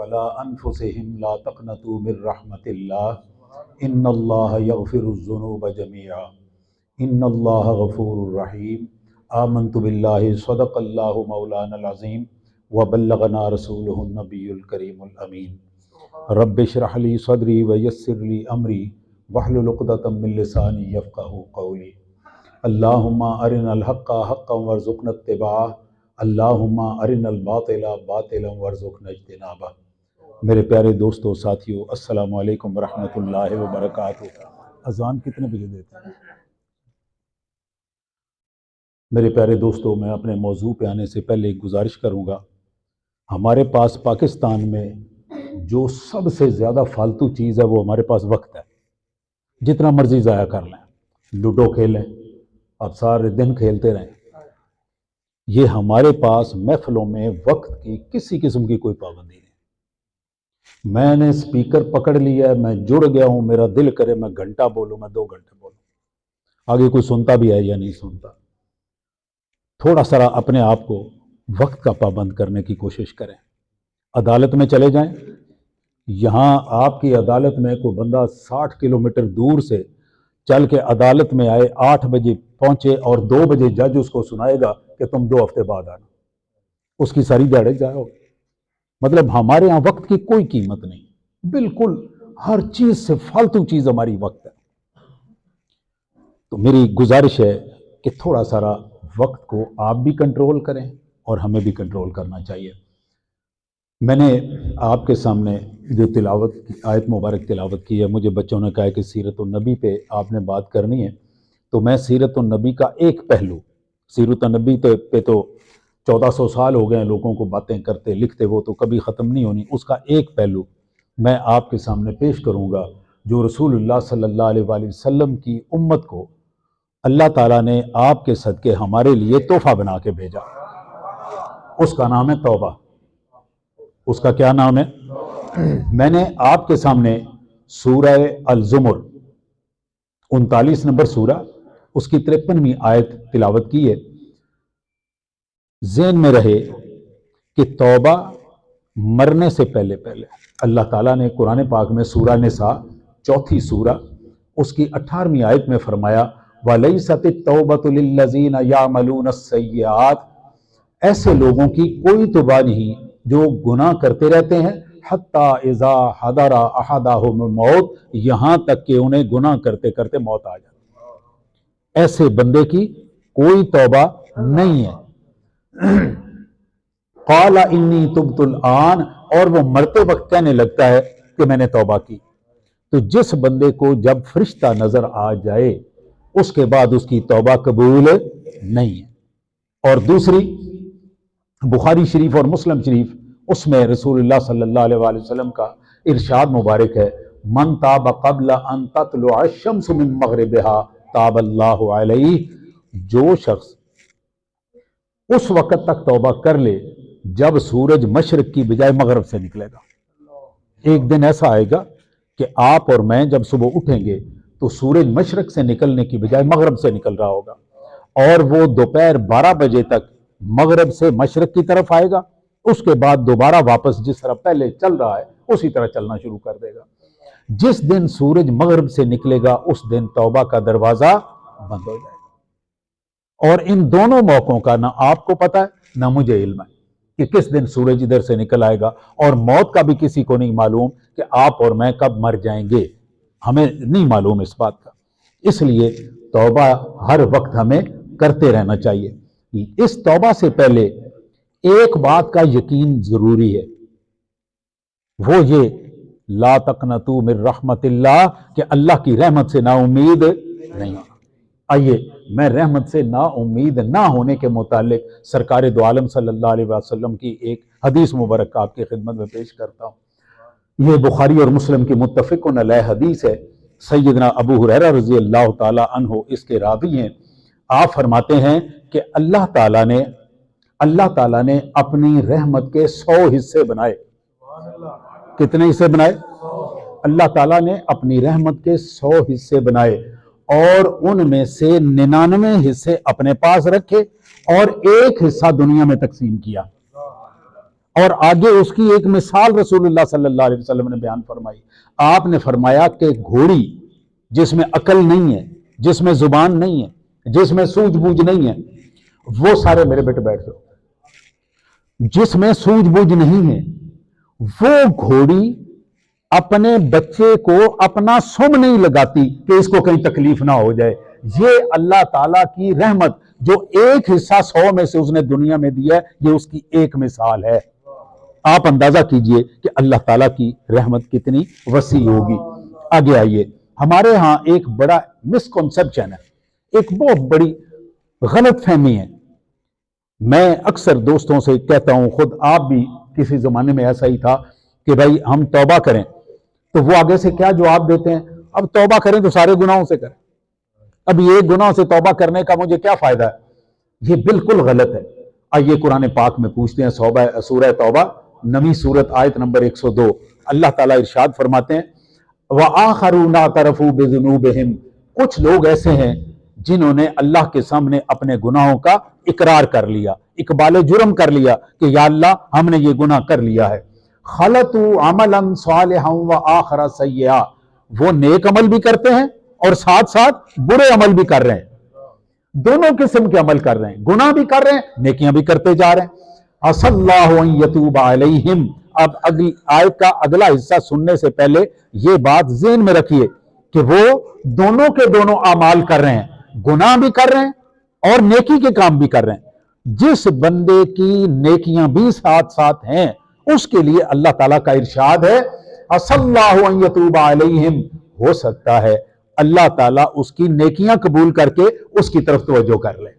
علی انفسہم لا تقنطوا من رحمت اللہ ان اللہ یغفر الذنوب جميعا ان اللہ غفور رحیم آمنت باللہ صدق اللہ مولانا العظیم وبلغنا رسولہ النبی الکریم الامین رب اشرح لی صدری ویسر لی امری واحلل عقدۃ من لسانی یفقہوا قولی اللہم ارنا الحق حقا وارزقنا اتباعہ اللہم ارنا الباطل باطلا وارزقنا اجتنابہ۔ میرے پیارے دوستو ساتھیو، السلام علیکم ورحمۃ اللہ وبرکاتہ۔ اذان کتنے بجے دیتے ہیں؟ میرے پیارے دوستو، میں اپنے موضوع پہ آنے سے پہلے ایک گزارش کروں گا۔ ہمارے پاس پاکستان میں جو سب سے زیادہ فالتو چیز ہے وہ ہمارے پاس وقت ہے۔ جتنا مرضی ضائع کر لیں، لوڈو کھیلیں، آپ سارے دن کھیلتے رہیں، یہ ہمارے پاس محفلوں میں وقت کی کسی قسم کی کوئی پابندی نہیں۔ میں نے سپیکر پکڑ لیا ہے، میں جڑ گیا ہوں، میرا دل کرے میں گھنٹہ بولوں، میں 2 گھنٹے بولوں، آگے کوئی سنتا بھی ہے یا نہیں سنتا۔ تھوڑا سا اپنے آپ کو وقت کا پابند کرنے کی کوشش کریں۔ عدالت میں چلے جائیں، یہاں آپ کی عدالت میں کوئی بندہ 60 کلومیٹر دور سے چل کے عدالت میں آئے، 8 بجے پہنچے اور 2 بجے جج اس کو سنائے گا کہ تم 2 ہفتے بعد آنا، اس کی ساری دیہڑی ضائع ہوگی۔ مطلب ہمارے ہاں وقت کی کوئی قیمت نہیں، بالکل ہر چیز سے فالتو چیز ہماری وقت ہے۔ تو میری گزارش ہے کہ تھوڑا سارا وقت کو آپ بھی کنٹرول کریں اور ہمیں بھی کنٹرول کرنا چاہیے۔ میں نے آپ کے سامنے جو تلاوت آیت مبارک تلاوت کی ہے، مجھے بچوں نے کہا کہ سیرت النبی پہ آپ نے بات کرنی ہے، تو میں سیرت النبی کا ایک پہلو، سیرت النبی پہ تو 1400 سال ہو گئے ہیں لوگوں کو باتیں کرتے لکھتے، وہ تو کبھی ختم نہیں ہونی، اس کا ایک پہلو میں آپ کے سامنے پیش کروں گا جو رسول اللہ صلی اللہ علیہ وآلہ وسلم کی امت کو اللہ تعالیٰ نے آپ کے صدقے ہمارے لیے تحفہ بنا کے بھیجا۔ اس کا نام ہے توبہ۔ اس کا کیا نام ہے؟ میں نے آپ کے سامنے سورہ الزمر 39 نمبر سورہ، اس کی 53ویں آیت تلاوت کی ہے۔ ذہن میں رہے کہ توبہ مرنے سے پہلے اللہ تعالیٰ نے قرآن پاک میں سورہ نساء 4 سورہ اس کی 18ویں آیت میں فرمایا وَلَيْسَتِ التَّوْبَةُ لِلَّذِينَ يَعْمَلُونَ السَّيِّئَاتِ، ایسے لوگوں کی کوئی توبہ نہیں جو گناہ کرتے رہتے ہیں حَتَّى إِذَا حَضَرَ أَحَدَهُمُ الْمَوْتُ، یہاں تک کہ انہیں گناہ کرتے کرتے موت آ جائے۔ ایسے بندے کی کوئی توبہ نہیں ہے۔ قَالَ إِنِّي تُبْتُ الْآنَ، اور وہ مرتے وقت کہنے لگتا ہے کہ میں نے توبہ کی۔ تو جس بندے کو جب فرشتہ نظر آ جائے اس کے بعد اس کی توبہ قبول نہیں ہے۔ اور دوسری بخاری شریف اور مسلم شریف، اس میں رسول اللہ صلی اللہ علیہ وآلہ وسلم کا ارشاد مبارک ہے من تاب قبل ان تطلع الشمس من مغربها تاب اللہ علیہ، جو شخص اس وقت تک توبہ کر لے جب سورج مشرق کی بجائے مغرب سے نکلے گا۔ ایک دن ایسا آئے گا کہ آپ اور میں جب صبح اٹھیں گے تو سورج مشرق سے نکلنے کی بجائے مغرب سے نکل رہا ہوگا، اور وہ دوپہر 12 بجے تک مغرب سے مشرق کی طرف آئے گا، اس کے بعد دوبارہ واپس جس طرح پہلے چل رہا ہے اسی طرح چلنا شروع کر دے گا۔ جس دن سورج مغرب سے نکلے گا اس دن توبہ کا دروازہ بند ہو جائے گا۔ اور ان دونوں موقعوں کا نہ آپ کو پتا ہے نہ مجھے علم ہے کہ کس دن سورج ادھر سے نکل آئے گا، اور موت کا بھی کسی کو نہیں معلوم کہ آپ اور میں کب مر جائیں گے، ہمیں نہیں معلوم اس بات کا۔ اس لیے توبہ ہر وقت ہمیں کرتے رہنا چاہیے۔ اس توبہ سے پہلے ایک بات کا یقین ضروری ہے، وہ یہ لا تقنطوا من رحمت اللہ، کہ اللہ کی رحمت سے نا امید نہیں ہونا۔ آئیے میں رحمت سے نا امید نہ ہونے کے متعلق سرکار دو عالم صلی اللہ علیہ وسلم کی ایک حدیث مبارک آپ کی خدمت میں پیش کرتا ہوں۔ یہ بخاری اور مسلم کی متفقن علیہ حدیث ہے۔ سیدنا ابو ہریرہ رضی اللہ تعالی عنہ اس کے راوی ہیں۔ آپ فرماتے ہیں کہ اللہ تعالیٰ نے اپنی رحمت کے 100 حصے بنائے۔ کتنے حصے بنائے؟ اللہ تعالیٰ نے اپنی رحمت کے 100 حصے بنائے اور ان میں سے 99 حصے اپنے پاس رکھے اور ایک حصہ دنیا میں تقسیم کیا۔ اور آگے اس کی ایک مثال رسول اللہ صلی اللہ علیہ وسلم نے بیان فرمائی. آپ نے فرمایا کہ گھوڑی جس میں عقل نہیں ہے، جس میں زبان نہیں ہے، جس میں سوجھ بوجھ نہیں ہے، وہ سارے میرے بیٹے بیٹھ جاؤ، جس میں سوجھ بوجھ نہیں ہے وہ گھوڑی اپنے بچے کو اپنا سم نہیں لگاتی کہ اس کو کہیں تکلیف نہ ہو جائے. یہ اللہ تعالیٰ کی رحمت جو ایک حصہ 100 میں سے اس نے دنیا میں دیا ہے، یہ اس کی ایک مثال ہے. آپ اندازہ کیجئے کہ اللہ تعالیٰ کی رحمت کتنی وسیع ہوگی. آگے آئیے. ہمارے ہاں ایک بڑا مسکنسپشن ہے، ایک بہت بڑی غلط فہمی ہے. میں اکثر دوستوں سے کہتا ہوں، خود آپ بھی کسی زمانے میں ایسا ہی تھا کہ بھائی ہم توبہ کریں، تو وہ آگے سے کیا جواب دیتے ہیں؟ اب توبہ کریں تو سارے گناہوں سے کریں، اب یہ گناہ سے توبہ کرنے کا مجھے کیا فائدہ ہے؟ یہ بالکل غلط ہے. آئیے قرآن پاک میں پوچھتے ہیں سورہ توبہ 9 سورت آیت نمبر 102. اللہ تعالیٰ ارشاد فرماتے ہیں وَآخَرُونَ اعْتَرَفُوا بِذُنُوبِهِمْ، کچھ لوگ ایسے ہیں جنہوں نے اللہ کے سامنے اپنے گناہوں کا اقرار کر لیا، اقبال جرم کر لیا کہ یا اللہ ہم نے یہ گناہ کر لیا ہے. خَلَطُوا عَمَلًا صَالِحًا وَآخَرَ سَيِّئًا، وہ نیک عمل بھی کرتے ہیں اور ساتھ ساتھ برے عمل بھی کر رہے ہیں، دونوں قسم کے عمل کر رہے ہیں، گناہ بھی کر رہے ہیں، نیکیاں بھی کرتے جا رہے ہیں. عَسَى اللَّهُ أَن يَتُوبَ عَلَيْهِمْ. اب اگلی آیت کا اگلا حصہ سننے سے پہلے یہ بات ذہن میں رکھیے کہ وہ دونوں کے دونوں اعمال کر رہے ہیں، گناہ بھی کر رہے ہیں اور نیکی کے کام بھی کر رہے ہیں. جس بندے کی نیکیاں بھی ساتھ ساتھ ہیں اس کے لیے اللہ تعالیٰ کا ارشاد ہے عَسَى اللَّهُ أَن يَتُوبَ عَلَيْهِمْ، ہو سکتا ہے اللہ تعالیٰ اس کی نیکیاں قبول کر کے اس کی طرف توجہ کر لے.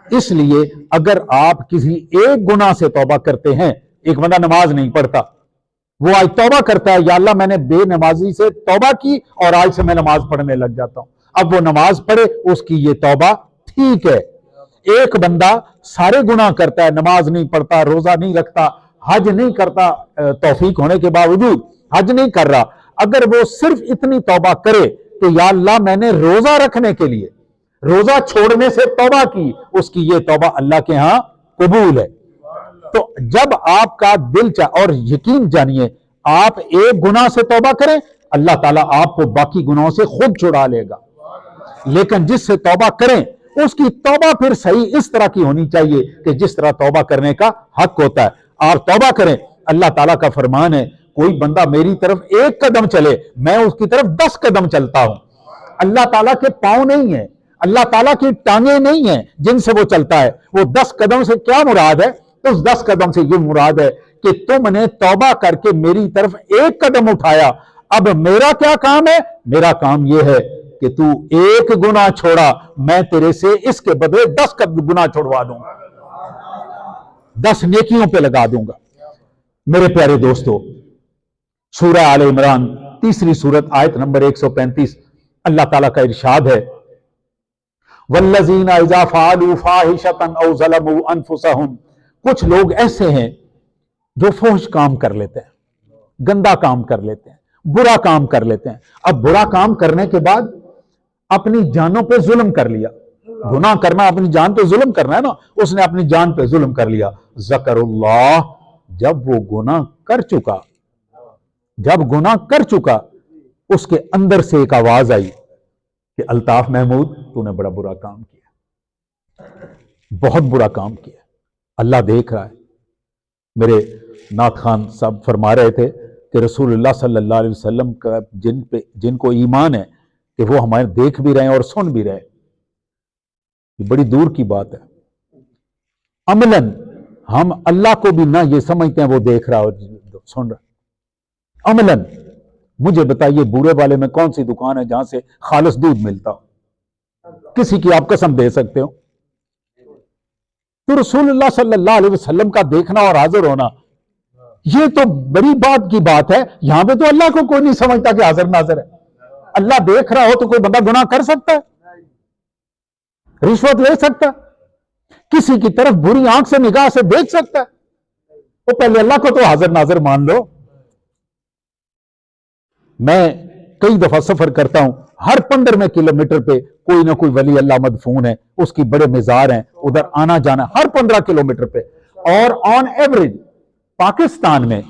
اس لیے اگر آپ کسی ایک گناہ سے توبہ کرتے ہیں، ایک بندہ نماز نہیں پڑھتا، وہ آج توبہ کرتا ہے یا اللہ میں نے بے نمازی سے توبہ کی اور آج سے میں نماز پڑھنے لگ جاتا ہوں، اب وہ نماز پڑھے، اس کی یہ توبہ ٹھیک ہے. ایک بندہ سارے گناہ کرتا ہے، نماز نہیں پڑھتا، روزہ نہیں رکھتا، حج نہیں کرتا، توفیق ہونے کے باوجود حج نہیں کر رہا، اگر وہ صرف اتنی توبہ کرے کہ یا اللہ میں نے روزہ رکھنے کے لیے روزہ چھوڑنے سے توبہ کی، اس کی یہ توبہ اللہ کے ہاں قبول ہے. تو جب آپ کا دل چاہے، اور یقین جانیے آپ ایک گناہ سے توبہ کریں اللہ تعالیٰ آپ کو باقی گناہوں سے خود چھڑا لے گا، لیکن جس سے توبہ کریں اس کی توبہ پھر صحیح اس طرح کی ہونی چاہیے کہ جس طرح توبہ کرنے کا حق ہوتا ہے. آپ توبہ کریں، اللہ تعالیٰ کا فرمان ہے کوئی بندہ میری طرف ایک قدم چلے میں اس کی طرف 10 قدم چلتا ہوں. اللہ تعالیٰ کے پاؤں نہیں ہیں، اللہ تعالیٰ کی ٹانگیں نہیں ہیں جن سے وہ چلتا ہے. وہ 10 قدم سے کیا مراد ہے؟ تو اس 10 قدم سے یہ مراد ہے کہ تم نے توبہ کر کے میری طرف ایک قدم اٹھایا، اب میرا کیا کام ہے؟ میرا کام یہ ہے کہ تو ایک گناہ چھوڑا، میں تیرے سے اس کے بدلے 10 گناہ چھوڑوا دوں گا، 10 نیکیوں پہ لگا دوں گا. میرے پیارے دوستو، سورہ آل عمران 3 سورت آیت نمبر 135 اللہ تعالیٰ کا ارشاد ہے وَالَّذِينَ إِذَا فَعَلُوا فَاحِشَةً أَوْ ظَلَمُوا أَنفُسَهُمْ، کچھ لوگ ایسے ہیں جو فحش کام کر لیتے ہیں، گندا کام کر لیتے ہیں، برا کام کر لیتے ہیں. اب برا کام کرنے کے بعد اپنی جانوں پہ ظلم کر لیا. گناہ کرنا اپنی جان پہ ظلم کرنا ہے نا، اس نے اپنی جان پہ ظلم کر لیا. ذکر اللہ، جب وہ گناہ کر چکا اس کے اندر سے ایک آواز آئی کہ الطاف محمود تو نے بڑا برا کام کیا، بہت برا کام کیا، اللہ دیکھ رہا ہے. میرے نعت خان صاحب فرما رہے تھے کہ رسول اللہ صلی اللہ علیہ وسلم کا جن کو ایمان ہے کہ وہ ہمارے دیکھ بھی رہے ہیں اور سن بھی رہے، یہ بڑی دور کی بات ہے. عملاً ہم اللہ کو بھی نہ یہ سمجھتے ہیں وہ دیکھ رہا اور سن رہا. عملاً مجھے بتائیے بورے والے میں کون سی دکان ہے جہاں سے خالص دودھ ملتا ہو؟ کسی کی آپ قسم دے سکتے ہو؟ تو رسول اللہ صلی اللہ علیہ وسلم کا دیکھنا اور حاضر ہونا یہ تو بڑی بات کی بات ہے. یہاں پہ تو اللہ کو کوئی نہیں سمجھتا کہ حاضر ناظر ہے. اللہ دیکھ رہا ہو تو کوئی بندہ گناہ کر سکتا ہے، رشوت لے سکتا ہے، کسی کی طرف بری آنکھ سے نگاہ سے دیکھ سکتا ہے؟ وہ پہلے اللہ کو تو حاضر ناظر مان لو. میں کئی دفعہ سفر کرتا ہوں، ہر 15 کلومیٹر پہ کوئی نہ کوئی ولی اللہ مدفون ہے، اس کی بڑے مزار ہیں، ادھر آنا جانا ہر 15 کلومیٹر پہ. اور آن ایوریج پاکستان میں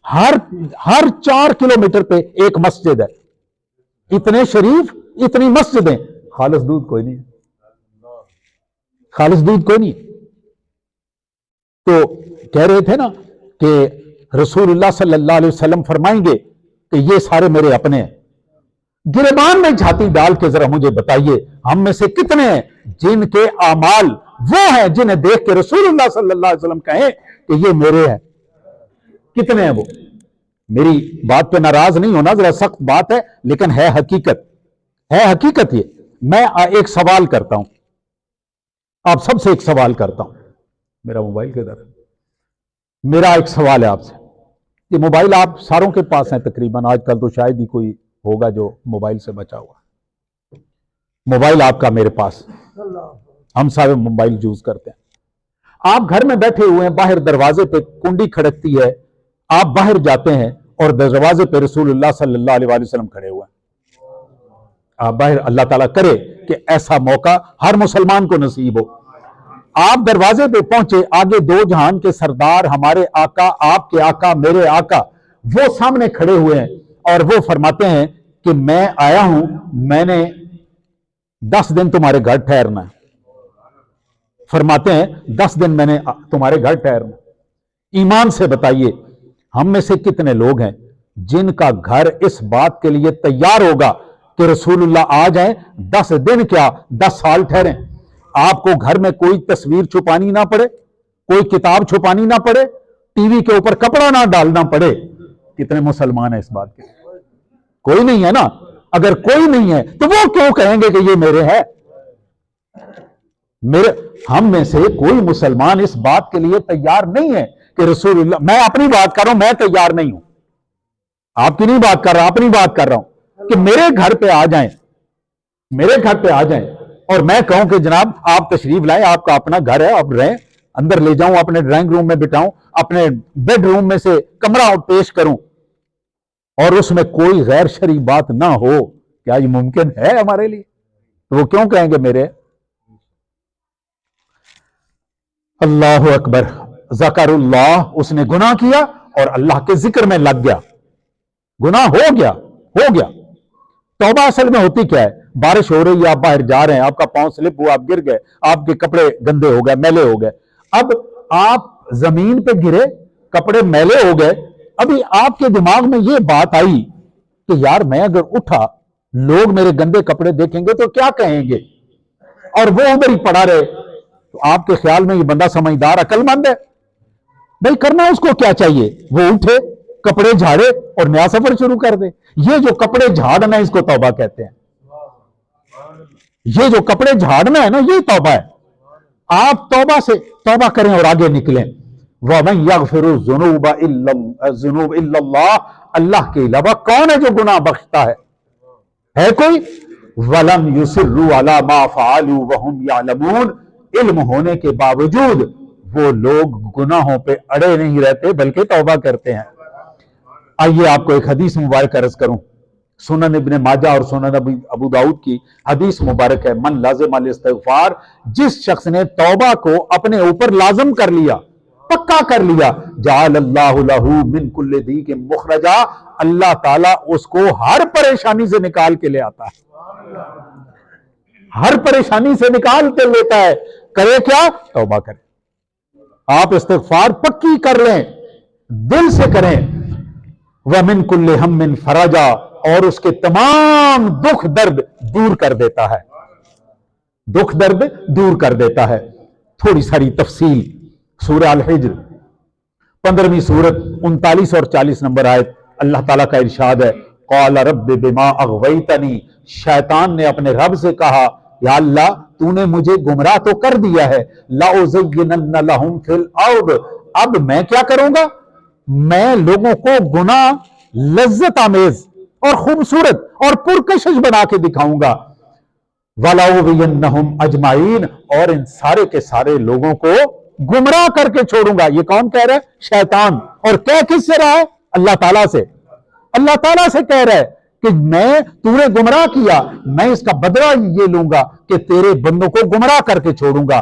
ہر 4 کلومیٹر پہ ایک مسجد ہے. اتنے شریف، اتنی مسجدیں، خالص دودھ کوئی نہیں، خالص دودھ کوئی نہیں. تو کہہ رہے تھے نا کہ رسول اللہ صلی اللہ علیہ وسلم فرمائیں گے کہ یہ سارے میرے اپنے ہیں. گریبان میں جھاتی ڈال کے ذرا مجھے بتائیے ہم میں سے کتنے ہیں جن کے اعمال وہ ہیں جنہیں دیکھ کے رسول اللہ صلی اللہ علیہ وسلم کہیں کہ یہ میرے ہیں؟ کتنے ہیں وہ؟ میری بات پہ ناراض نہیں ہونا، ذرا سخت بات ہے لیکن ہے حقیقت، ہے حقیقت. یہ میں ایک سوال کرتا ہوں، آپ سب سے ایک سوال کرتا ہوں. میرا موبائل کدھر ہے؟ میرا ایک سوال ہے آپ سے. یہ موبائل آپ ساروں کے پاس ہیں تقریباً، آج کل تو شاید ہی کوئی ہوگا جو موبائل سے بچا ہوا. موبائل آپ کا میرے پاس، ہم سارے موبائل یوز کرتے ہیں. آپ گھر میں بیٹھے ہوئے ہیں، باہر دروازے پہ کنڈی کھڑکتی ہے، آپ باہر جاتے ہیں اور دروازے پہ رسول اللہ صلی اللہ علیہ وآلہ وسلم کھڑے ہوئے ہیں. آپ باہر، اللہ تعالیٰ کرے کہ ایسا موقع ہر مسلمان کو نصیب ہو. آپ دروازے پہ پہنچے، آگے دو جہان کے سردار ہمارے آقا، آپ کے آقا، میرے آقا، وہ سامنے کھڑے ہوئے ہیں اور وہ فرماتے ہیں کہ میں آیا ہوں، میں نے 10 دن تمہارے گھر ٹھہرنا ہے. فرماتے ہیں 10 دن میں نے تمہارے گھر ٹھہرنا. ایمان سے بتائیے ہم میں سے کتنے لوگ ہیں جن کا گھر اس بات کے لیے تیار ہوگا کہ رسول اللہ آ جائیں، 10 دن کیا 10 سال ٹھہریں. آپ کو گھر میں کوئی تصویر چھپانی نہ پڑے، کوئی کتاب چھپانی نہ پڑے، ٹی وی کے اوپر کپڑا نہ ڈالنا پڑے. کتنے مسلمان ہیں اس بات کے؟ کوئی نہیں ہے نا. اگر کوئی نہیں ہے تو وہ کیوں کہیں گے کہ یہ میرے ہے؟ ہم میں سے کوئی مسلمان اس بات کے لیے تیار نہیں ہے کہ رسول اللہ، میں اپنی بات کر رہا ہوں، میں تیار نہیں ہوں، آپ کی نہیں بات کر رہا، اپنی بات کر رہا ہوں کہ میرے گھر پہ آ جائیں، میرے گھر پہ آ جائیں اور میں کہوں کہ جناب آپ تشریف لائیں، آپ کا اپنا گھر ہے، آپ رہیں، اندر لے جاؤں، اپنے ڈرائنگ روم میں بٹھاؤں، اپنے بیڈ روم میں سے کمرہ پیش کروں اور اس میں کوئی غیر شرعی بات نہ ہو. کیا یہ ممکن ہے ہمارے لیے؟ تو وہ کیوں کہیں گے میرے؟ اللہ اکبر. ذکر اللہ، اس نے گناہ کیا اور اللہ کے ذکر میں لگ گیا، گناہ ہو گیا. توبہ اصل میں ہوتی کیا ہے؟ بارش ہو رہی ہے، آپ باہر جا رہے ہیں، آپ کا پاؤں سلپ ہوا، آپ گر گئے، آپ کے کپڑے گندے ہو گئے، میلے ہو گئے. اب آپ زمین پہ گرے، کپڑے میلے ہو گئے، ابھی آپ کے دماغ میں یہ بات آئی کہ یار میں اگر اٹھا، لوگ میرے گندے کپڑے دیکھیں گے تو کیا کہیں گے، اور وہ ادھر ہی پڑا رہے. تو آپ کے خیال میں یہ بندہ سمجھدار عقل مند ہے؟ بھائی کرنا اس کو کیا چاہیے؟ وہ اٹھے، کپڑے جھاڑے اور نیا سفر شروع کر دے. یہ جو کپڑے جھاڑنا ہے اس کو توبہ کہتے ہیں. یہ جو کپڑے جھاڑنا ہے نا، یہ توبہ ہے. آپ توبہ سے توبہ کریں اور آگے نکلیں. وَمَن يَغْفِرُ الذُّنُوبَ إِلَّا اللَّهُ، اللہ کے علاوہ کون ہے جو گناہ بخشتا ہے کوئی؟ وَلَمْ يُصِرُّوا عَلَى مَا فَعَلُوا وَهُمْ يَعْلَمُونَ، علم ہونے کے باوجود وہ لوگ گناہوں پہ اڑے نہیں رہتے بلکہ توبہ کرتے ہیں. آئیے آپ کو ایک حدیث مبارک عرض کروں. سنن ابن ماجہ اور سنن ابو داؤد کی حدیث مبارک ہے. من لازم الاستغفار، جس شخص نے توبہ کو اپنے اوپر لازم کر لیا، پکا کر لیا، جعل اللہ لہ من کل ضیق مخرجا، اللہ تعالیٰ اس کو ہر پریشانی سے نکال کے لے آتا ہے، ہر پریشانی سے نکال کے لیتا ہے. کرے کیا؟ توبہ کرے. آپ استغفار پکی کر لیں، دل سے کریں. وَمِن كُلِّ هَمٍّ فَرَجًا، اور اس کے تمام دکھ درد دور کر دیتا ہے، دکھ درد دور کر دیتا ہے. تھوڑی ساری تفصیل. سورہ الحجر 15ویں سورت 39 اور 40 نمبر آیت، اللہ تعالیٰ کا ارشاد ہے، قَالَ رَبِّ بِمَا أَغْوَيْتَنِي، شیطان نے اپنے رب سے کہا، یا اللہ تو نے مجھے گمراہ تو کر دیا ہے، لَأُزَيِّنَنَّ لَهُمْ فِي الْأَرْضِ، اب میں کیا کروں گا؟ میں لوگوں کو گناہ لذت آمیز اور خوبصورت اور پرکشش بنا کے دکھاؤں گا. وَلَأُغْوِيَنَّهُمْ أَجْمَعِينَ، اور ان سارے کے سارے لوگوں کو گمراہ کر کے چھوڑوں گا. یہ کون کہہ رہا ہے؟ شیطان. اور کہہ کس سے رہا ہے؟ اللہ تعالیٰ سے. اللہ تعالیٰ سے کہہ رہا ہے کہ تو نے گمراہ کیا، میں اس کا بدلہ یہ لوں گا کہ تیرے بندوں کو گمراہ کر کے چھوڑوں گا.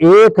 1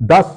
10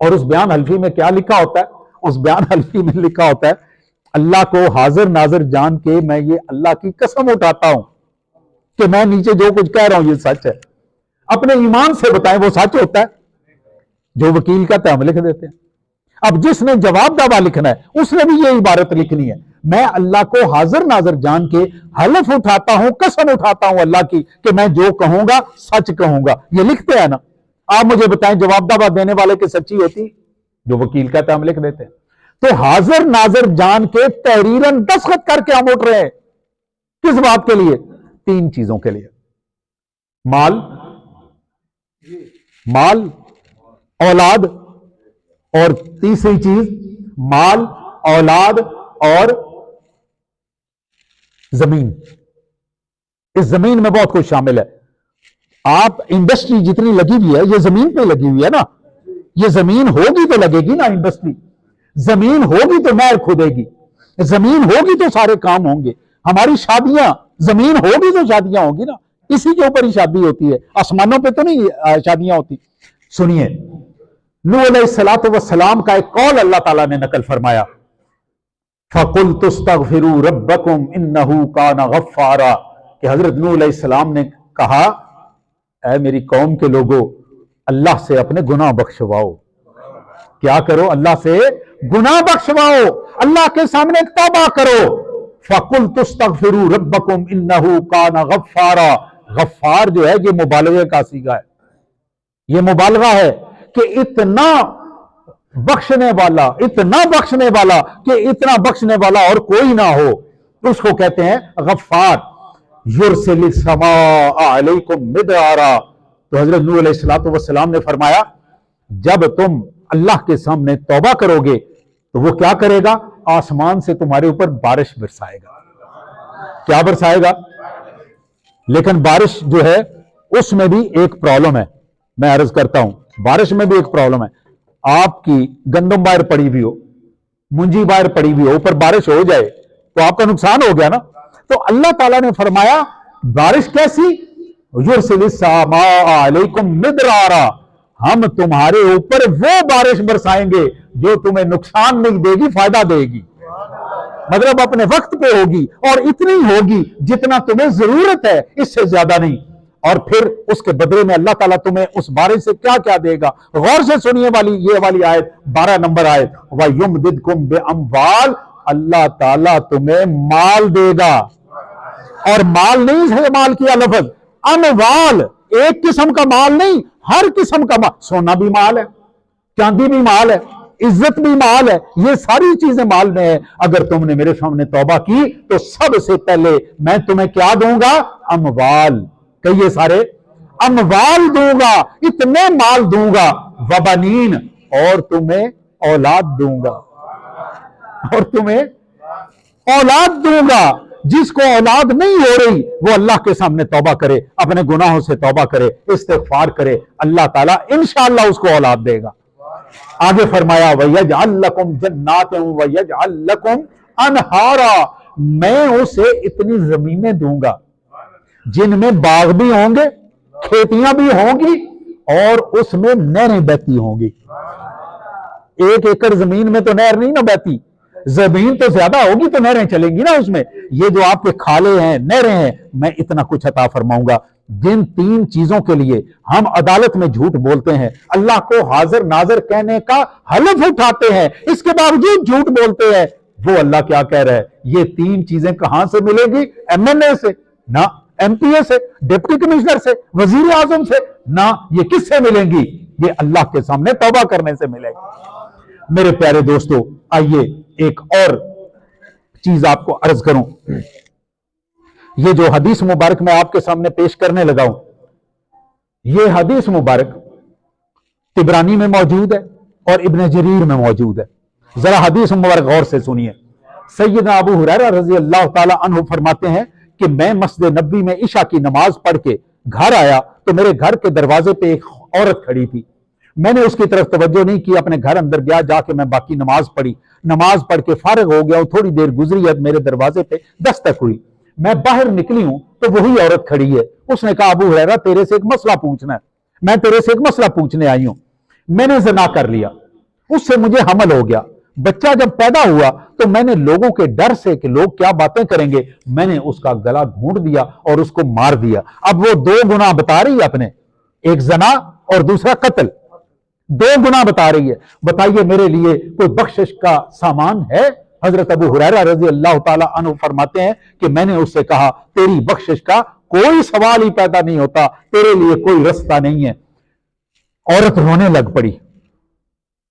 اور اس بیان حلفی میں کیا لکھا ہوتا ہے؟ اس بیان حلفی میں لکھا ہوتا ہے اللہ کو حاضر ناظر جان کے میں یہ اللہ کی قسم اٹھاتا ہوں کہ میں نیچے جو کچھ کہہ رہا ہوں یہ سچ ہے. اپنے ایمان سے بتائیں وہ سچ ہوتا ہے؟ جو وکیل کہتا ہے ہم لکھ دیتے ہیں. اب جس نے جواب دعویٰ لکھنا ہے اس نے بھی یہ عبارت لکھنی ہے میں اللہ کو حاضر ناظر جان کے حلف اٹھاتا ہوں, قسم اٹھاتا ہوں اللہ کی کہ میں جو کہوں گا سچ کہوں گا. یہ لکھتے ہیں نا. آپ مجھے بتائیں جواب دعویٰ دینے والے کی سچی ہوتی؟ جو وکیل کہتا ہے ہم لکھ دیتے ہیں. تو حاضر ناظر جان کے تحریراً دستخط کر کے ہم اٹھ رہے ہیں. کس بات کے لیے؟ 3 چیزوں کے لیے. مال اولاد اور تیسری چیز مال اولاد اور زمین. اس زمین میں بہت کچھ شامل ہے. آپ انڈسٹری جتنی لگی ہوئی ہے یہ زمین پہ لگی ہوئی ہے نا. یہ زمین ہوگی تو لگے گی نا انڈسٹری. زمین ہوگی تو نہر کھودے گی. زمین ہوگی تو سارے کام ہوں گے. ہماری شادیاں زمین ہوگی تو شادیاں ہوں گی نا. اسی کے اوپر ہی شادی ہوتی ہے. آسمانوں پہ تو نہیں شادیاں ہوتی. سنیے نوح علیہ السلام کا ایک قول اللہ تعالیٰ نے نقل فرمایا فَقُلْتُ اسْتَغْفِرُوا رَبَّكُمْ إِنَّهُ كَانَ غَفَّارًا کہ حضرت نوح علیہ السلام نے کہا اے میری قوم کے لوگوں اللہ سے اپنے گناہ بخشواؤ. کیا کرو؟ اللہ سے گناہ بخشواؤ. اللہ کے سامنے توبہ کرو. فَقُلْتُ اسْتَغْفِرُوا رَبَّكُمْ إِنَّهُ كَانَ غَفَّارًا. غفار جو ہے یہ مبالغے کا صیغہ ہے. یہ مبالغہ ہے کہ اتنا بخشنے والا کہ اتنا بخشنے والا اور کوئی نہ ہو. اس کو کہتے ہیں غفار. یرسل السماء علیکم مدرارا. تو حضرت نوح علیہ السلام نے فرمایا جب تم اللہ کے سامنے توبہ کرو گے تو وہ کیا کرے گا؟ آسمان سے تمہارے اوپر بارش برسائے گا. کیا برسائے گا؟ لیکن بارش جو ہے اس میں بھی ایک پرابلم ہے. میں عرض کرتا ہوں بارش میں بھی ایک پرابلم ہے. آپ کی گندم باہر پڑی ہوئی ہو, منجی باہر پڑی ہوئی ہو, اوپر بارش ہو جائے تو آپ کا نقصان ہو گیا نا. تو اللہ تعالیٰ نے فرمایا بارش کیسی؟ یرسل السماء علیکم مدرارا. ہم تمہارے اوپر وہ بارش برسائیں گے جو تمہیں نقصان نہیں دے گی, فائدہ دے گی. مطلب اپنے وقت پہ ہوگی اور اتنی ہوگی جتنا تمہیں ضرورت ہے, اس سے زیادہ نہیں. اور پھر اس کے بدلے میں اللہ تعالیٰ تمہیں اس بارش سے کیا کیا دے گا؟ غور سے سنیے یہ والی آیت 12 نمبر آیت وَيُمْدِدْكُمْ بِأَمْوَالٍ. اللہ تعالیٰ تمہیں مال دے گا. اور مال نہیں ہے مال کیا لفظ, اموال. ایک قسم کا مال نہیں, ہر قسم کا مال. سونا بھی مال ہے, چاندی بھی مال ہے, عزت بھی مال ہے. یہ ساری چیزیں مال میں ہے. اگر تم نے میرے سامنے توبہ کی تو سب سے پہلے میں تمہیں کیا دوں گا؟ اموال. کہیے سارے, اموال دوں گا, اتنے مال دوں گا. وبنین, اور تمہیں اولاد دوں گا. اور تمہیں اولاد دوں گا. جس کو اولاد نہیں ہو رہی وہ اللہ کے سامنے توبہ کرے, اپنے گناہوں سے توبہ کرے, استغفار کرے, اللہ تعالیٰ انشاءاللہ اس کو اولاد دے گا. آگے فرمایا وَيَجْعَلْ لَكُمْ جَنَّاتٍ وَيَجْعَلْ لَكُمْ أَنْهَارًا. میں اسے اتنی زمینیں دوں گا جن میں باغ بھی ہوں گے, کھیتیاں بھی ہوں گی, اور اس میں نہریں بہتی ہوں گی. 1 ایکڑ زمین میں تو نہر نہیں نہ بہتی, زمین تو زیادہ ہوگی تو نہریں چلیں گی نا اس میں. یہ جو آپ کے کھالے ہیں, نہریں ہیں, میں اتنا کچھ عطا فرماؤں گا. جن 3 چیزوں کے لیے ہم عدالت میں جھوٹ بولتے ہیں, اللہ کو حاضر ناظر کہنے کا حلف اٹھاتے ہیں, اس کے باوجود جھوٹ بولتے ہیں, وہ اللہ کیا کہہ رہا ہے؟ یہ 3 چیزیں کہاں سے ملے گی؟ MNA سے نہ, MP سے, ڈپٹی کمشنر سے, وزیر اعظم سے نہ. یہ کس سے ملیں گی؟ یہ اللہ کے سامنے توبہ کرنے سے ملے گی. میرے پیارے دوستو, آئیے ایک اور چیز آپ کو عرض کروں. یہ جو حدیث مبارک میں آپ کے سامنے پیش کرنے لگا ہوں, یہ حدیث مبارک طبرانی میں موجود ہے اور ابن جریر میں موجود ہے. ذرا حدیث مبارک غور سے سنیے. سیدنا ابو ہریرہ رضی اللہ تعالی عنہ فرماتے ہیں کہ میں مسجد نبوی میں عشاء کی نماز پڑھ کے گھر آیا تو میرے گھر کے دروازے پہ ایک عورت کھڑی تھی. میں نے اس کی طرف توجہ نہیں کی, اپنے گھر اندر گیا, جا کے میں باقی نماز پڑھی. نماز پڑھ کے فارغ ہو گیا, تھوڑی دیر گزری ہے, میرے دروازے پہ دستک ہوئی. میں باہر نکلی ہوں تو وہی عورت کھڑی ہے. اس نے کہا ابو ہریرہ تیرے سے ایک مسئلہ پوچھنا ہے. میں تیرے سے ایک مسئلہ پوچھنے آئی ہوں. میں نے زنا کر لیا. اس سے مجھے حمل ہو گیا. بچہ جب پیدا ہوا تو میں نے لوگوں کے ڈر سے کہ لوگ کیا باتیں کریں گے، میں نے اس کا گلا گھونٹ دیا اور اس کو مار دیا. اب وہ 2 گناہ بتا رہی ہے اپنے، ایک زنا اور دوسرا قتل، 2 گناہ بتا رہی ہے. بتائیے میرے لیے کوئی بخشش کا سامان ہے؟ حضرت ابو ہریرہ رضی اللہ تعالی عنہ فرماتے ہیں کہ میں نے اس سے کہا تیری بخشش کا کوئی سوال ہی پیدا نہیں ہوتا، تیرے لیے کوئی رستہ نہیں ہے. عورت رونے لگ پڑی،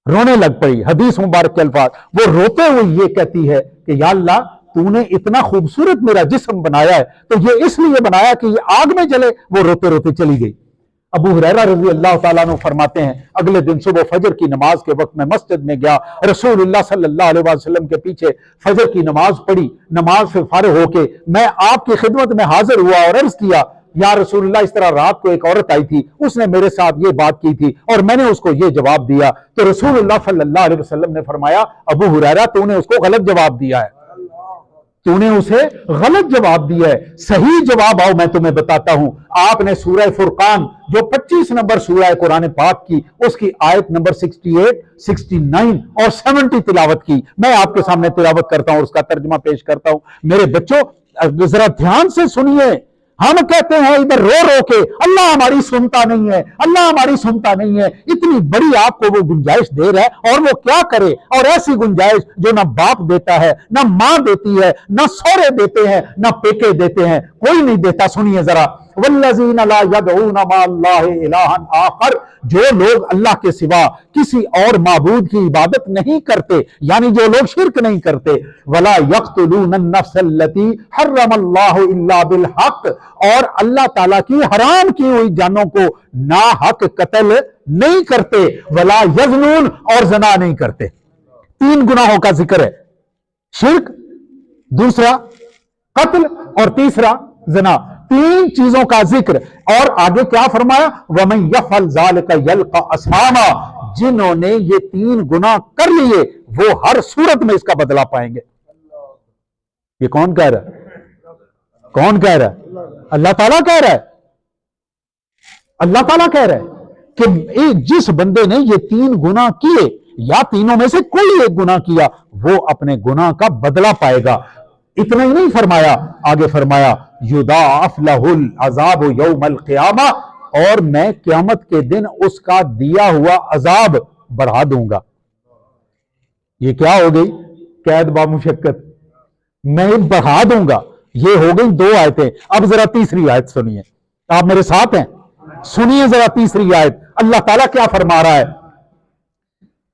رونے لگ پڑی. حدیث مبارک کے الفاظ، وہ روتے ہوئے یہ کہتی ہے کہ یا اللہ تو نے اتنا خوبصورت میرا جسم بنایا ہے تو یہ اس لیے بنایا کہ یہ آگ میں جلے. وہ روتے روتے چلی گئی. ابو ہریرہ رضی اللہ تعالیٰ عنہ فرماتے ہیں اگلے دن صبح فجر کی نماز کے وقت میں مسجد میں گیا، رسول اللہ صلی اللہ علیہ وسلم کے پیچھے فجر کی نماز پڑھی. نماز سے فارغ ہو کے میں آپ کی خدمت میں حاضر ہوا اور عرض کیا یا رسول اللہ اس طرح رات کو ایک عورت آئی تھی، اس نے میرے ساتھ یہ بات کی تھی اور میں نے اس کو یہ جواب دیا. تو رسول اللہ صلی اللہ علیہ وسلم نے فرمایا ابو ہریرہ تو نے اس کو غلط جواب دیا ہے، تو نے اسے غلط جواب دیا ہے. صحیح جواب آؤ میں تمہیں بتاتا ہوں. آپ نے سورہ فرقان جو 25 نمبر سورہ قرآن پاک کی، اس کی آیت نمبر 68، 69 اور 70 تلاوت کی. میں آپ کے سامنے تلاوت کرتا ہوں اور اس کا ترجمہ پیش کرتا ہوں. میرے بچوں ذرا دھیان سے سنیے. ہم کہتے ہیں ادھر رو رو کے اللہ ہماری سنتا نہیں ہے، اللہ ہماری سنتا نہیں ہے. اتنی بڑی آپ کو وہ گنجائش دے رہا ہے اور وہ کیا کرے؟ اور ایسی گنجائش جو نہ باپ دیتا ہے، نہ ماں دیتی ہے، نہ سورے دیتے ہیں، نہ پیکے دیتے ہیں، کوئی نہیں دیتا. سنیے ذرا، والذین لا یدعون مع اللہ الہا آخر، جو لوگ اللہ کے سوا کسی اور معبود کی عبادت نہیں کرتے، یعنی جو لوگ شرک نہیں کرتے، ولا یقتلون النفس التي حرم اللہ الا بالحق، اور اللہ تعالیٰ کی حرام کی ہوئی جانوں کو ناحق قتل نہیں کرتے، ولا یزنون، اور زنا نہیں کرتے. 3 گناہوں کا ذکر ہے، شرک، دوسرا قتل اور تیسرا زنا. 3 چیزوں کا ذکر. اور آگے کیا فرمایا؟ وَمَن يَفْعَلْ ذَلِكَ يَلْقَ أَثَامًا، جنہوں نے یہ 3 گناہ کر لیے وہ ہر صورت میں اس کا بدلہ پائیں گے. یہ کون کہہ رہا ہے؟ کون کہہ رہا ہے؟ اللہ تعالیٰ کہہ رہا ہے. اللہ تعالیٰ کہہ رہا ہے کہ جس بندے نے یہ 3 گناہ کیے یا تینوں میں سے کوئی ایک گناہ کیا وہ اپنے گناہ کا بدلہ پائے گا. اتنا ہی نہیں فرمایا، آگے فرمایا یضاعف لہ العذاب یوم القیامہ، اور میں قیامت کے دن اس کا دیا ہوا عذاب بڑھا دوں گا. یہ کیا ہو گئی؟ قید با مشقت. میں بڑھا دوں گا. یہ ہو گئی 2 آیتیں. اب ذرا تیسری آیت سنیے. آپ میرے ساتھ ہیں؟ سنیے ذرا تیسری آیت. اللہ تعالیٰ کیا فرما رہا ہے؟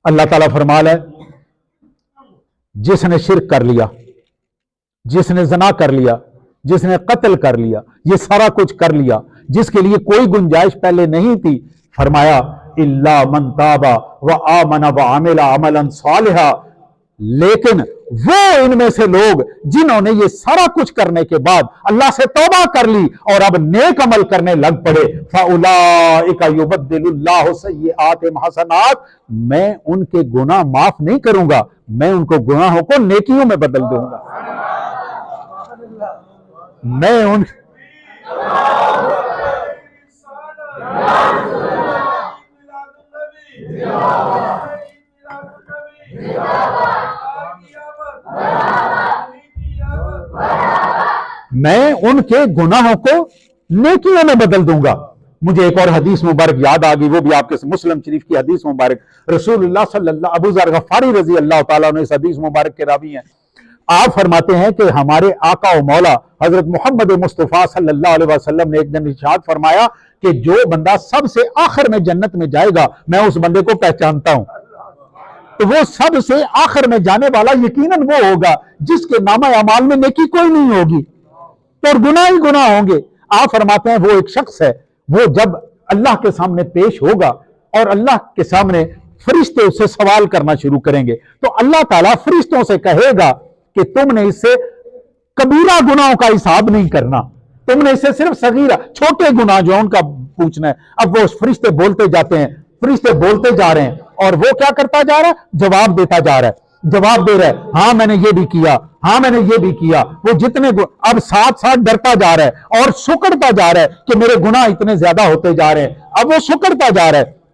اللہ تعالیٰ فرما رہا ہے جس نے شرک کر لیا، جس نے زنا کر لیا، جس نے قتل کر لیا، یہ سارا کچھ کر لیا، جس کے لیے کوئی گنجائش پہلے نہیں تھی، فرمایا الا من تاب وآمن وعمل عملا صالحا، لیکن وہ ان میں سے لوگ جنہوں نے یہ سارا کچھ کرنے کے بعد اللہ سے توبہ کر لی اور اب نیک عمل کرنے لگ پڑے، فَأُولَٰئِكَ يُبَدِّلُ اللَّهُ سَيِّئَاتِهِمْ حَسَنَاتٍ، میں ان کے گناہ معاف نہیں کروں گا، میں ان کو گناہوں کو نیکیوں میں بدل دوں گا. میں ان کے گناہوں کو نیکیوں میں بدل دوں گا. مجھے ایک اور حدیث مبارک یاد آ گئی، وہ بھی آپ کے مسلم شریف کی حدیث مبارک. رسول اللہ صلی اللہ، ابو ذر غفاری رضی اللہ تعالیٰ عنہ اس حدیث مبارک کے راوی ہیں. آپ فرماتے ہیں کہ ہمارے آقا و مولا حضرت محمد مصطفیٰ صلی اللہ علیہ وسلم نے ایک دن ارشاد فرمایا کہ جو بندہ سب سے آخر میں جنت میں جائے گا میں اس بندے کو پہچانتا ہوں. تو وہ سب سے آخر میں جانے والا یقیناً وہ ہوگا جس کے نامہ اعمال میں نیکی کوئی نہیں ہوگی اور گناہ ہی گناہ ہوں گے. آپ فرماتے ہیں وہ ایک شخص ہے، وہ جب اللہ کے سامنے پیش ہوگا اور اللہ کے سامنے فرشتے اس سے سوال کرنا شروع کریں گے تو اللہ تعالیٰ فرشتوں سے کہے گا کہ تم نے اس سے کبیرہ گناہوں کا حساب نہیں کرنا، تم نے اس سے صرف صغیرہ چھوٹے گناہ جو ان کا پوچھنا ہے. اب وہ فرشتے بولتے جاتے ہیں، فرشتے بولتے جا رہے ہیں اور وہ کیا کرتا جا رہا ہے؟ جواب دیتا جا رہا ہے، جواب دے رہا ہے ہاں میں نے یہ بھی کیا، ہاں میں نے یہ بھی کیا. وہ جتنے اب ساتھ ساتھ ڈرتا جا رہا ہے اور سکڑتا جا رہا ہے کہ میرے گناہ اتنے زیادہ ہوتے جا رہے ہیں. اب وہ سکڑتا جا رہا ہے.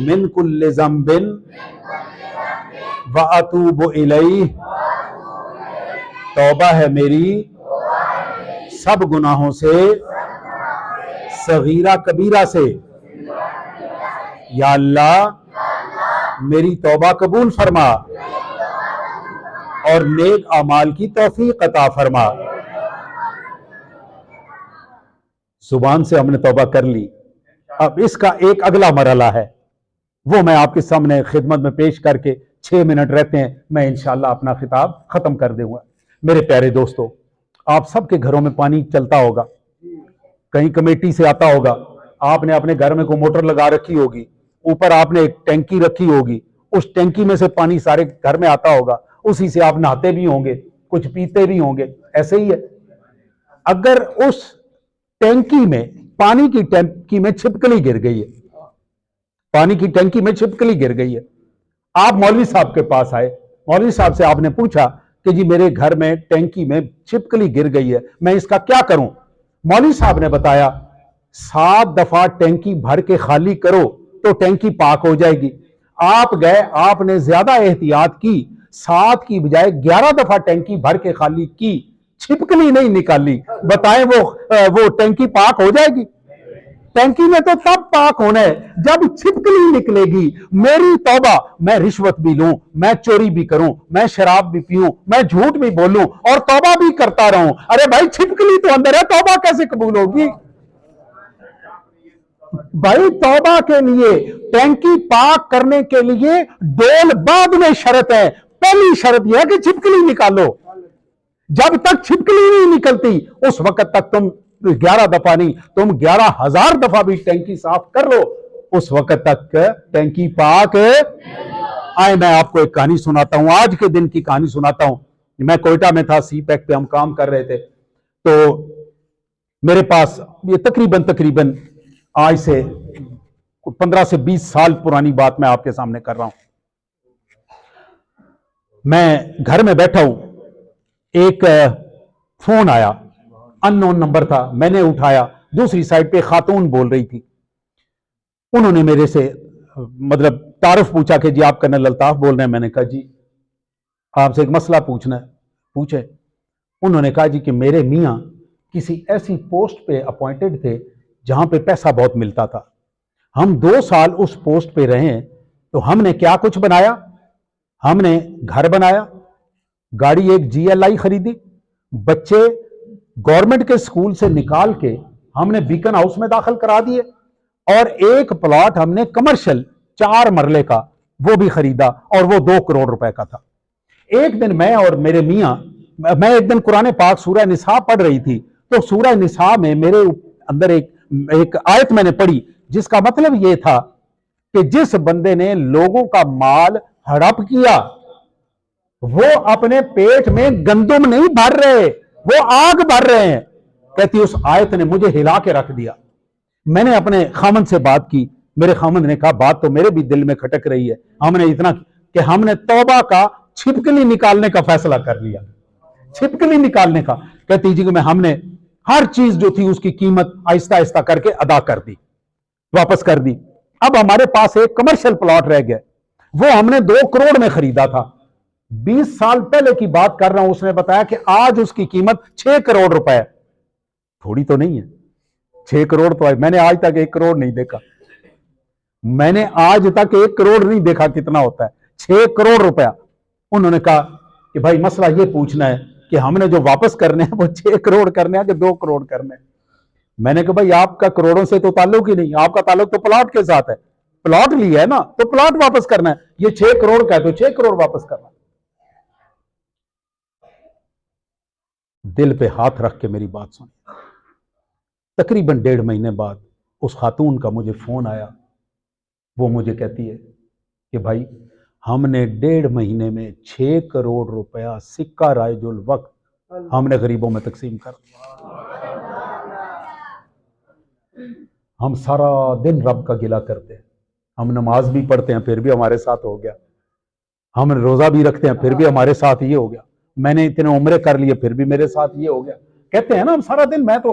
من کل ذنب واتوب الیہ، توبہ ہے میری سب گناہوں سے، صغیرہ کبیرہ سے، یا اللہ میری توبہ قبول فرما اور نیک اعمال کی توفیق عطا فرما۔ زبان سے ہم نے توبہ کر لی، اب اس کا ایک اگلا مرحلہ ہے، وہ میں آپ کے سامنے خدمت میں پیش کر کے 6 منٹ رہتے ہیں، میں انشاءاللہ اپنا خطاب ختم کر دوں گا۔ میرے پیارے دوستو، آپ سب کے گھروں میں پانی چلتا ہوگا، کہیں کمیٹی سے آتا ہوگا، آپ نے اپنے گھر میں کوئی موٹر لگا رکھی ہوگی، اوپر آپ نے ایک ٹینکی رکھی ہوگی، اس ٹینکی میں سے پانی سارے گھر میں آتا ہوگا، اسی سے آپ نہاتے بھی ہوں گے، کچھ پیتے بھی ہوں گے، ایسے ہی ہے۔ اگر اس ٹینکی میں، پانی کی ٹینکی میں چھپکلی گر گئی ہے، پانی کی ٹینکی میں چھپکلی گر گئی ہے، آپ مولوی صاحب کے پاس آئے، مولوی صاحب سے آپ نے پوچھا کہ جی میرے گھر میں ٹینکی میں چھپکلی گر گئی ہے، میں اس کا کیا کروں؟ مولوی صاحب نے بتایا 7 دفعہ ٹینکی بھر کے خالی کرو تو ٹینکی پاک ہو جائے گی۔ آپ گئے، آپ نے زیادہ احتیاط کی، 7 کی بجائے 11 دفعہ ٹینکی بھر کے خالی کی، چھپکلی نہیں نکالی، بتائیں وہ ٹینکی پاک ہو جائے گی؟ ٹینکی میں تو تب پاک ہونا ہے جب چھپکلی نکلے گی۔ میری توبہ، میں رشوت بھی لوں، میں چوری بھی کروں، میں شراب بھی پیوں، میں جھوٹ بھی بولوں اور توبہ بھی کرتا رہوں، ارے بھائی چھپکلی تو اندر ہے، توبہ کیسے قبول ہوگی؟ بھائی توبہ کے لیے، ٹینکی پاک کرنے کے لیے ڈول بعد میں شرط ہے، پہلی شرط یہ ہے کہ چھپکلی نکالو۔ جب تک چھپکلی نہیں نکلتی اس وقت تک تم 11 دفعہ نہیں، تم 11,000 دفعہ بھی ٹینکی صاف کر لو، اس وقت تک ٹینکی پاک ہے۔ آئے میں آپ کو ایک کہانی سناتا ہوں، آج کے دن کی کہانی سناتا ہوں۔ میں کوئٹہ میں تھا، سی پیک پہ ہم کام کر رہے تھے، تو میرے پاس یہ تقریباً آج سے 15 سے 20 سال پرانی بات میں آپ کے سامنے کر رہا ہوں۔ میں گھر میں بیٹھا ہوں، ایک فون آیا، ان نون نمبر تھا، میں نے اٹھایا، دوسری سائڈ پہ خاتون بول رہی تھی، انہوں نے میرے سے مطلب تعارف پوچھا کہ جی آپ کرنل الطاف بول رہے ہیں؟ میں نے کہا جی آپ سے ایک مسئلہ پوچھنا ہے، پوچھے۔ انہوں نے کہا جی کہ میرے میاں کسی ایسی پوسٹ پہ اپوائنٹڈ تھے جہاں پہ پیسہ بہت ملتا تھا، ہم 2 سال اس پوسٹ پہ رہے، تو ہم نے کیا کچھ بنایا؟ ہم نے گھر بنایا، گاڑی ایک GLI خریدی، بچے گورنمنٹ کے سکول سے نکال کے ہم نے بیکن ہاؤس میں داخل کرا دیے، اور ایک پلاٹ ہم نے کمرشل 4 مرلے کا وہ بھی خریدا، اور وہ 2 کروڑ روپے کا تھا۔ ایک دن میں اور میرے میاں، میں ایک دن قرآن پاک سورہ نساء پڑھ رہی تھی، تو سورہ نساء میں میرے اندر ایک آیت میں نے پڑھی جس کا مطلب یہ تھا کہ جس بندے نے لوگوں کا مال ہڑپ کیا وہ اپنے پیٹ میں گندم نہیں بھر رہے، وہ آگ بھر رہے ہیں۔ کہتی اس آیت نے مجھے ہلا کے رکھ دیا۔ میں نے اپنے خامند سے بات کی، میرے خامند نے کہا بات تو میرے بھی دل میں کھٹک رہی ہے، ہم نے اتنا کہ ہم نے توبہ کا چھپکلی نکالنے کا فیصلہ کر لیا، چھپکلی نکالنے کا۔ کہتی جی کہ ہم نے ہر چیز جو تھی اس کی قیمت آہستہ آہستہ کر کے ادا کر دی، واپس کر دی۔ اب ہمارے پاس ایک کمرشل پلاٹ رہ گیا، وہ ہم نے 2 کروڑ میں خریدا تھا، 20 سال پہلے کی بات کر رہا ہوں۔ اس نے بتایا کہ آج اس کی قیمت 6 کروڑ روپے ہے، تھوڑی تو نہیں ہے، 6 کروڑ تو ہے۔ میں نے آج تک 1 کروڑ نہیں دیکھا، میں نے آج تک 1 کروڑ نہیں دیکھا کتنا ہوتا ہے، 6 کروڑ روپیہ۔ انہوں نے کہا کہ بھائی مسئلہ یہ پوچھنا ہے کہ ہم نے جو واپس کرنے ہیں وہ 6 کروڑ کرنے ہیں کہ 2 کروڑ کرنے ہیں؟ میں نے کہا بھائی آپ کا کروڑوں سے تو تعلق ہی نہیں، آپ کا تعلق تو پلاٹ کے ساتھ ہے، پلاٹ لیا ہے نا تو پلاٹ واپس کرنا ہے، یہ 6 کروڑ کا ہے تو 6 کروڑ واپس کرنا ہے۔ دل پہ ہاتھ رکھ کے میری بات سنیں۔ تقریباً 1.5 مہینے بعد اس خاتون کا مجھے فون آیا، وہ مجھے کہتی ہے کہ بھائی ہم نے 1.5 مہینے میں 6 کروڑ روپیہ سکہ رائج الوقت ہم نے غریبوں میں تقسیم کر دیا۔ ہم سارا دن رب کا گلہ کرتے ہیں، ہم نماز بھی پڑھتے ہیں پھر بھی ہمارے ساتھ ہو گیا، ہم روزہ بھی رکھتے ہیں پھر بھی ہمارے ساتھ یہ ہو گیا، میں نے اتنے عمرے کر لیے پھر بھی میرے ساتھ یہ ہو گیا۔ کہتے ہیں نا ہم سارا دن، میں تو